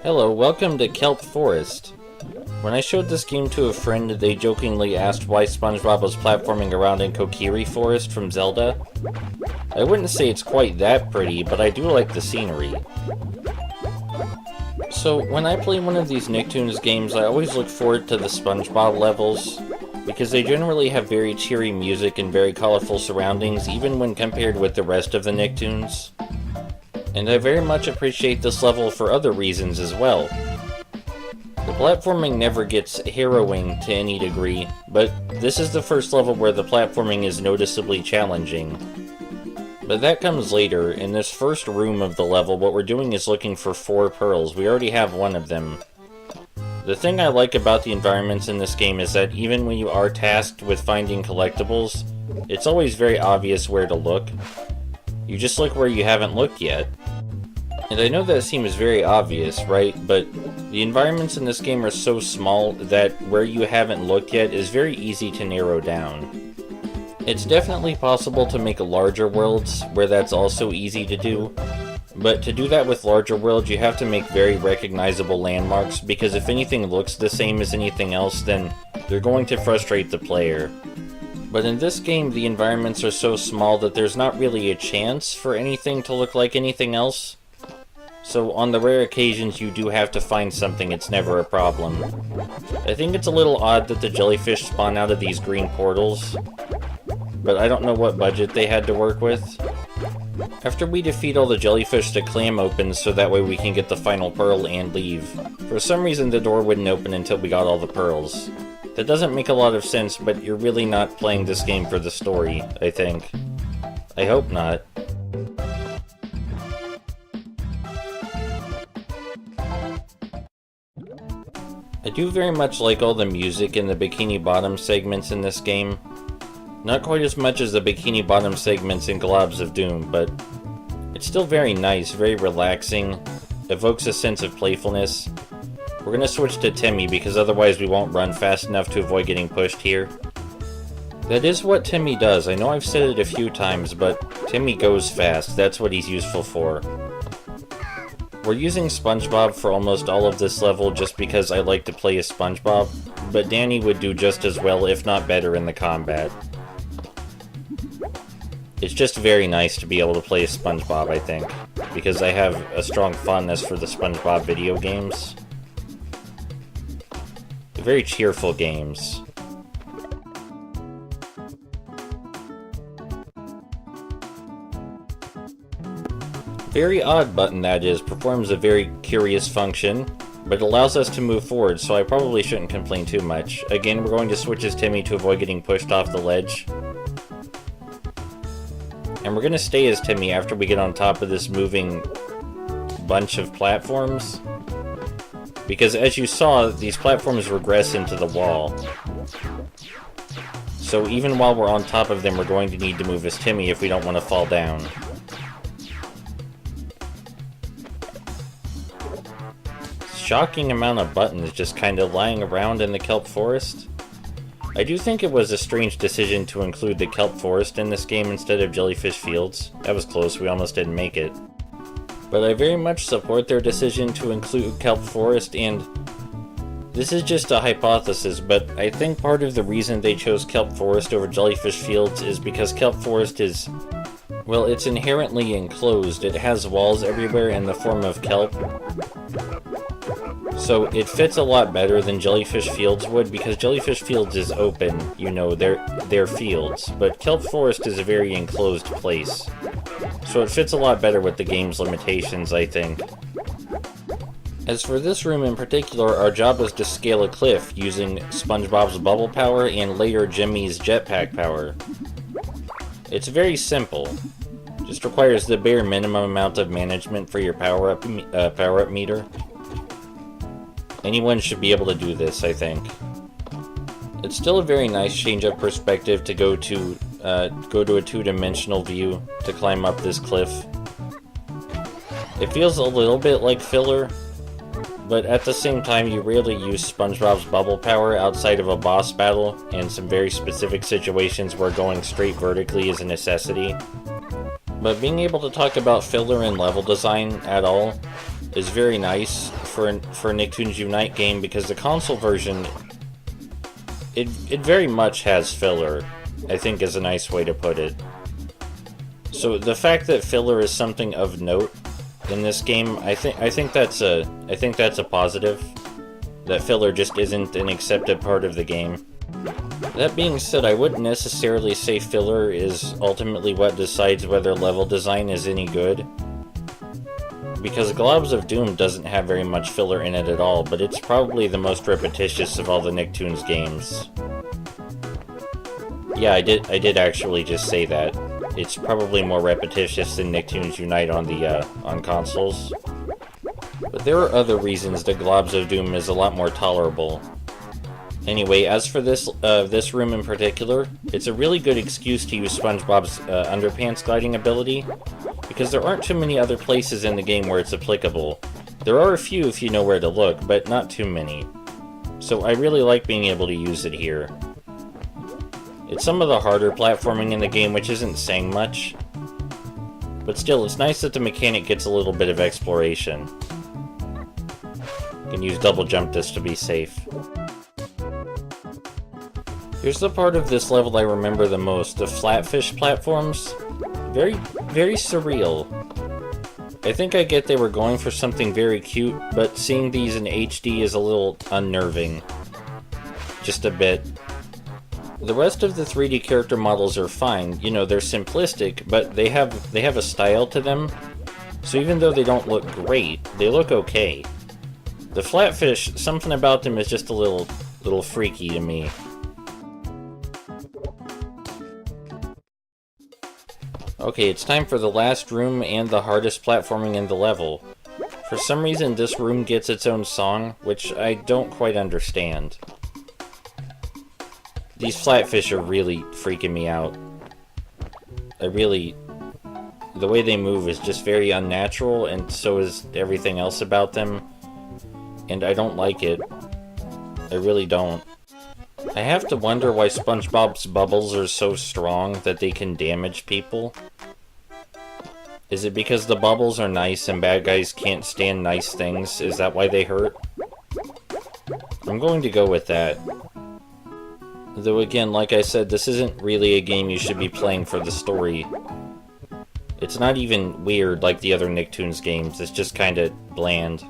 Hello, welcome to Kelp Forest. When I showed this game to a friend, they jokingly asked why SpongeBob was platforming around in Kokiri Forest from Zelda. I wouldn't say it's quite that pretty, but I do like the scenery. So, when I play one of these Nicktoons games, I always look forward to the SpongeBob levels, because they generally have very cheery music and very colorful surroundings, even when compared with the rest of the Nicktoons. And I very much appreciate this level for other reasons as well. The platforming never gets harrowing to any degree, but this is the first level where the platforming is noticeably challenging. But that comes later. In this first room of the level, what we're doing is looking for 4 pearls. We already have one of them. The thing I like about the environments in this game is that even when you are tasked with finding collectibles, it's always very obvious where to look. You just look where you haven't looked yet. And I know that seems very obvious, right? But the environments in this game are so small that where you haven't looked yet is very easy to narrow down. It's definitely possible to make larger worlds where that's also easy to do, but to do that with larger worlds you have to make very recognizable landmarks, because if anything looks the same as anything else, then they're going to frustrate the player. But in this game, the environments are so small that there's not really a chance for anything to look like anything else. So on the rare occasions you do have to find something, it's never a problem. I think it's a little odd that the jellyfish spawn out of these green portals, but I don't know what budget they had to work with. After we defeat all the jellyfish, the clam opens so that way we can get the final pearl and leave. For some reason the door wouldn't open until we got all the pearls. That doesn't make a lot of sense, but you're really not playing this game for the story, I think. I hope not. I do very much like all the music in the Bikini Bottom segments in this game. Not quite as much as the Bikini Bottom segments in Globs of Doom, but it's still very nice, very relaxing, evokes a sense of playfulness. We're gonna switch to Timmy because otherwise we won't run fast enough to avoid getting pushed here. That is what Timmy does. I know I've said it a few times, but Timmy goes fast. That's what he's useful for. We're using SpongeBob for almost all of this level just because I like to play as SpongeBob, but Danny would do just as well, if not better, in the combat. It's just very nice to be able to play as SpongeBob, I think, because I have a strong fondness for the SpongeBob video games. They're very cheerful games. Very odd button that is, performs a very curious function, but it allows us to move forward, so I probably shouldn't complain too much. Again, we're going to switch as Timmy to avoid getting pushed off the ledge. And we're going to stay as Timmy after we get on top of this moving bunch of platforms. Because as you saw, these platforms regress into the wall. So even while we're on top of them, we're going to need to move as Timmy if we don't want to fall down. Shocking amount of buttons just kind of lying around in the Kelp Forest. I do think it was a strange decision to include the Kelp Forest in this game instead of Jellyfish Fields. That was close, we almost didn't make it. But I very much support their decision to include Kelp Forest, and this is just a hypothesis, but I think part of the reason they chose Kelp Forest over Jellyfish Fields is because Kelp Forest is, well, it's inherently enclosed. It has walls everywhere in the form of kelp. So it fits a lot better than Jellyfish Fields would, because Jellyfish Fields is open, you know, they're fields, but Kelp Forest is a very enclosed place. So it fits a lot better with the game's limitations, I think. As for this room in particular, our job is to scale a cliff using SpongeBob's bubble power and later Jimmy's jetpack power. It's very simple. Just requires the bare minimum amount of management for your power-up meter. Anyone should be able to do this, I think. It's still a very nice change of perspective to go to a two-dimensional view to climb up this cliff. It feels a little bit like filler, but at the same time you rarely use SpongeBob's bubble power outside of a boss battle and some very specific situations where going straight vertically is a necessity. But being able to talk about filler and level design at all is very nice for a Nicktoons Unite game, because the console version, it very much has filler, I think is a nice way to put it. So the fact that filler is something of note in this game, I think that's a positive. That filler just isn't an accepted part of the game. That being said, I wouldn't necessarily say filler is ultimately what decides whether level design is any good, because Globs of Doom doesn't have very much filler in it at all, but it's probably the most repetitious of all the Nicktoons games. Yeah, I did actually just say that. It's probably more repetitious than Nicktoons Unite on consoles. But there are other reasons that Globs of Doom is a lot more tolerable. Anyway, as for this room in particular, it's a really good excuse to use SpongeBob's underpants gliding ability, because there aren't too many other places in the game where it's applicable. There are a few if you know where to look, but not too many. So I really like being able to use it here. It's some of the harder platforming in the game, which isn't saying much, but still, it's nice that the mechanic gets a little bit of exploration. You can use double jump this to be safe. Here's the part of this level I remember the most, the flatfish platforms. Very, very surreal. I think I get they were going for something very cute, but seeing these in HD is a little unnerving. Just a bit. The rest of the 3D character models are fine, you know, they're simplistic, but they have a style to them, so even though they don't look great, they look okay. The flatfish, something about them is just a little freaky to me. Okay, it's time for the last room and the hardest platforming in the level. For some reason, this room gets its own song, which I don't quite understand. These flatfish are really freaking me out. The way they move is just very unnatural, and so is everything else about them. And I don't like it. I really don't. I have to wonder why SpongeBob's bubbles are so strong that they can damage people. Is it because the bubbles are nice and bad guys can't stand nice things? Is that why they hurt? I'm going to go with that. Though again, like I said, this isn't really a game you should be playing for the story. It's not even weird like the other Nicktoons games, it's just kinda bland.